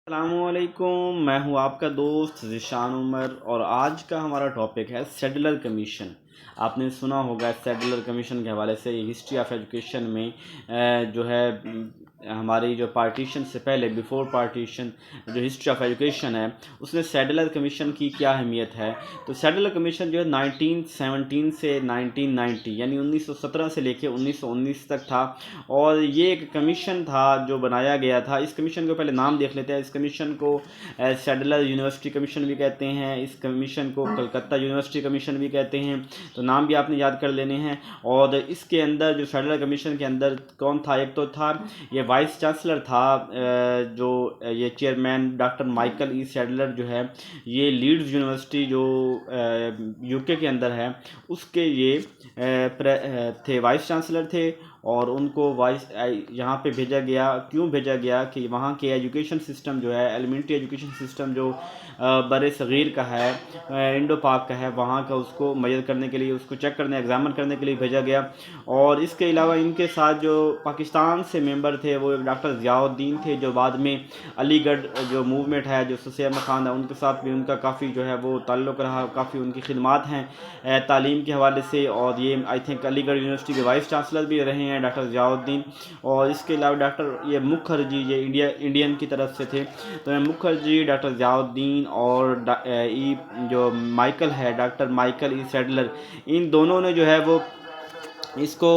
السلام علیکم، میں ہوں آپ کا دوست ذیشان عمر، اور آج کا ہمارا ٹاپک ہے سیڈلر کمیشن۔ آپ نے سنا ہوگا سیڈلر کمیشن کے حوالے سے ہسٹری آف ایجوکیشن میں جو ہے ہماری جو پارٹیشن سے پہلے بیفور پارٹیشن جو ہسٹری آف ایجوکیشن ہے اس میں سیڈلر کمیشن کی کیا اہمیت ہے۔ تو سیڈلر کمیشن جو ہے 1917 سے 1990 یعنی 1917 سے لے کے 1919 تک تھا، اور یہ ایک کمیشن تھا جو بنایا گیا تھا۔ اس کمیشن کو پہلے نام دیکھ لیتے ہیں۔ اس کمیشن کو سیڈلر یونیورسٹی کمیشن بھی کہتے ہیں، اس کمیشن کو کلکتہ یونیورسٹی کمیشن بھی کہتے ہیں، تو نام بھی آپ نے یاد کر لینے ہیں۔ اور اس کے اندر جو سیڈلر کمیشن کے اندر کون تھا، ایک تو تھا یہ وائس چانسلر تھا، جو یہ چیئرمین ڈاکٹر مائیکل ای سیڈلر جو ہے، یہ لیڈز یونیورسٹی جو یو کے اندر ہے اس کے یہ تھے، وائس چانسلر تھے۔ اور ان کو یہاں پہ بھیجا گیا، کیوں بھیجا گیا کہ وہاں کے ایجوکیشن سسٹم جو ہے، ایلیمنٹری ایجوکیشن سسٹم جو بر صغیر کا ہے، انڈو پاک کا ہے، وہاں کا اس کو میئر کرنے کے لیے، اس کو چیک کرنے، ایگزامن کرنے کے لیے بھیجا گیا۔ اور اس کے علاوہ ان کے ساتھ جو پاکستان سے ممبر تھے وہ ڈاکٹر ضیاء الدین تھے، جو بعد میں علی گڑھ جو موومنٹ ہے، جو سید احمد خان ہے، ان کے ساتھ بھی ان کا کافی جو ہے وہ تعلق رہا، کافی ان کی خدمات ہیں تعلیم کے حوالے سے۔ اور یہ آئی تھنک علی گڑھ یونیورسٹی کے وائس چانسلر بھی رہے ہیں ڈاکٹر ضیاء الدین۔ اور اس کے علاوہ ڈاکٹر یہ مکھرجی، یہ انڈین کی طرف سے تھے، تو مکھرجی، ڈاکٹر ضیاء الدین اور جو مائیکل ہے، ڈاکٹر مائیکل ای سیڈلر، ان دونوں نے جو ہے وہ اس کو،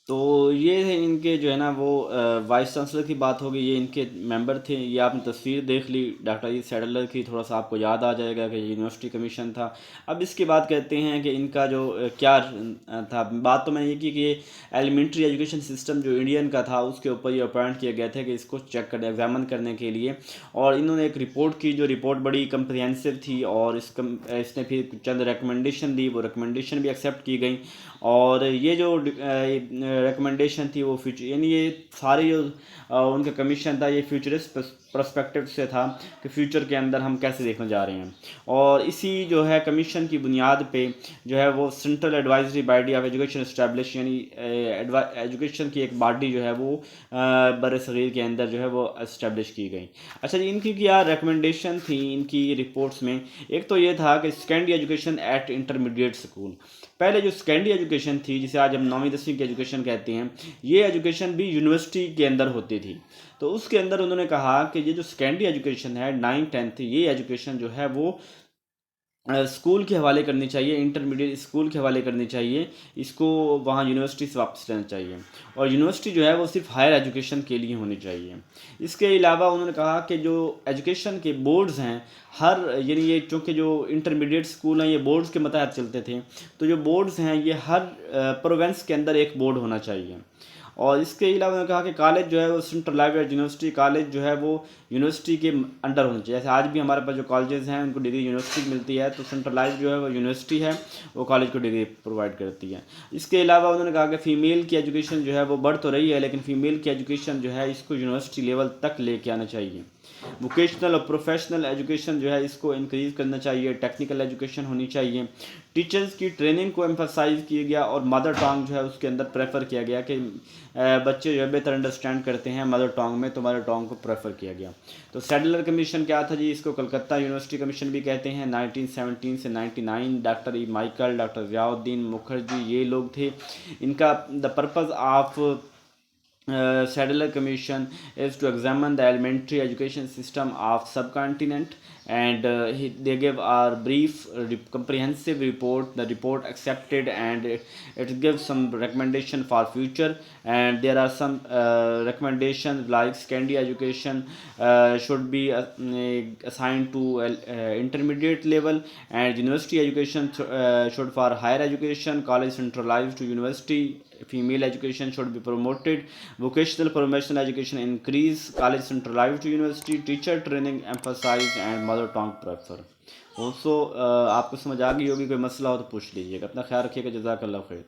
تو یہ ہے ان کے جو ہے نا وہ وائس چانسلر کی بات ہوگی، یہ ان کے ممبر تھے۔ یہ آپ نے تصویر دیکھ لی ڈاکٹر ای سیڈلر کی، تھوڑا سا آپ کو یاد آ جائے گا کہ یہ یونیورسٹی کمیشن تھا۔ اب اس کے بعد کہتے ہیں کہ ان کا جو کیا تھا، بات تو میں نے یہ کی کہ یہ ایلیمنٹری ایجوکیشن سسٹم جو انڈین کا تھا اس کے اوپر یہ اپوائنٹ کیا گیا تھا کہ اس کو چیک کرنے، ایگزامن کرنے کے لیے۔ اور انہوں نے ایک رپورٹ کی، جو رپورٹ بڑی کمپریہنسو تھی، اور اس نے پھر چند ریکمنڈیشن دی، وہ ریکمنڈیشن بھی ایکسیپٹ کی گئیں۔ اور یہ جو ریکمنڈیشن تھی وہ یعنی یہ ساری جو ان کا کمیشن تھا، یہ فیوچرسٹ پرسپیکٹو سے تھا کہ فیوچر کے اندر ہم کیسے دیکھنے جا رہے ہیں۔ اور اسی جو ہے کمیشن کی بنیاد پہ جو ہے وہ central advisory body of education establish, یعنی ایجوکیشن کی ایک باڈی جو ہے وہ بر صغیر کے اندر جو ہے وہ اسٹیبلش کی گئی۔ اچھا جی، ان کی کیا ریکمنڈیشن تھی ان کی رپورٹس میں؟ ایک تو یہ تھا کہ secondary education at intermediate school, پہلے جو سیکنڈری ایجوکیشن تھی جسے آج ہم 9ویں 10ویں کی ایجوکیشن کہتے ہیں، یہ ایجوکیشن بھی یونیورسٹی کے اندر ہوتی تھی۔ تو اس کے اندر انہوں نے کہا کہ یہ جو سیکنڈری ایجوکیشن ہے 9 10 یہ ایجوکیشن جو ہے وہ اسکول کے حوالے کرنی چاہیے، انٹرمیڈیٹ اسکول کے حوالے کرنی چاہیے، اس کو وہاں یونیورسٹی سے واپس لینا چاہیے، اور یونیورسٹی جو ہے وہ صرف ہائر ایجوکیشن کے لیے ہونی چاہیے۔ اس کے علاوہ انہوں نے کہا کہ جو ایجوکیشن کے بورڈز ہیں، یعنی یہ چونکہ جو انٹرمیڈیٹ اسکول ہیں یہ بورڈز کے متحد چلتے تھے، تو جو بورڈز ہیں یہ ہر پروونس کے اندر ایک بورڈ ہونا چاہیے۔ اور اس کے علاوہ انہوں نے کہا کہ کالج جو ہے وہ سینٹرلائزڈ یونیورسٹی کالج جو ہے وہ یونیورسٹی کے انڈر ہونا چاہیے۔ جیسے آج بھی ہمارے پاس جو کالجز ہیں ان کو ڈگری یونیورسٹی ملتی ہے، تو سینٹرلائزڈ جو ہے وہ یونیورسٹی ہے، وہ کالج کو ڈگری پرووائڈ کرتی ہے۔ اس کے علاوہ انہوں نے کہا کہ فیمیل کی ایجوکیشن جو ہے وہ بڑھ تو رہی ہے، لیکن فیمیل کی ایجوکیشن جو ہے اس کو یونیورسٹی لیول تک لے کے آنا چاہیے۔ ووکیشنل اور پروفیشنل ایجوکیشن جو ہے اس کو انکریز کرنا چاہیے، ٹیکنیکل ایجوکیشن ہونی چاہیے۔ ٹیچرز کی ٹریننگ کو ایمفسائز کیا گیا، اور مدر ٹانگ جو ہے اس کے اندر پریفر کیا گیا کہ بچے جو ہے بہتر انڈرسٹینڈ کرتے ہیں مدر ٹانگ میں، تو مدر ٹانگ کو پریفر کیا گیا۔ تو سیڈلر کمیشن کیا تھا جی؟ اس کو کلکتہ یونیورسٹی کمیشن بھی کہتے ہیں۔ 1917 سے 1999 ڈاکٹر ای مائیکل، ڈاکٹر ضیاء الدین مکھرجی یہ لوگ تھے۔ ان کا the purpose of Sadler Commission is to examine the elementary education system of subcontinent, and they gave a brief comprehensive report. The report accepted, and it gives some recommendation for future, and there are some recommendations like secondary education should be assigned to intermediate level, and university education should for higher education, college centralized to university, female education should be promoted, vocational professional education increase, college centralized to university, teacher training emphasized, and mother tongue prefer. آپ کو سمجھ آ گئی ہوگی، کوئی مسئلہ ہو تو پوچھ لیجیے گا۔ اپنا خیال رکھیے گا، جزاک اللہ خیر۔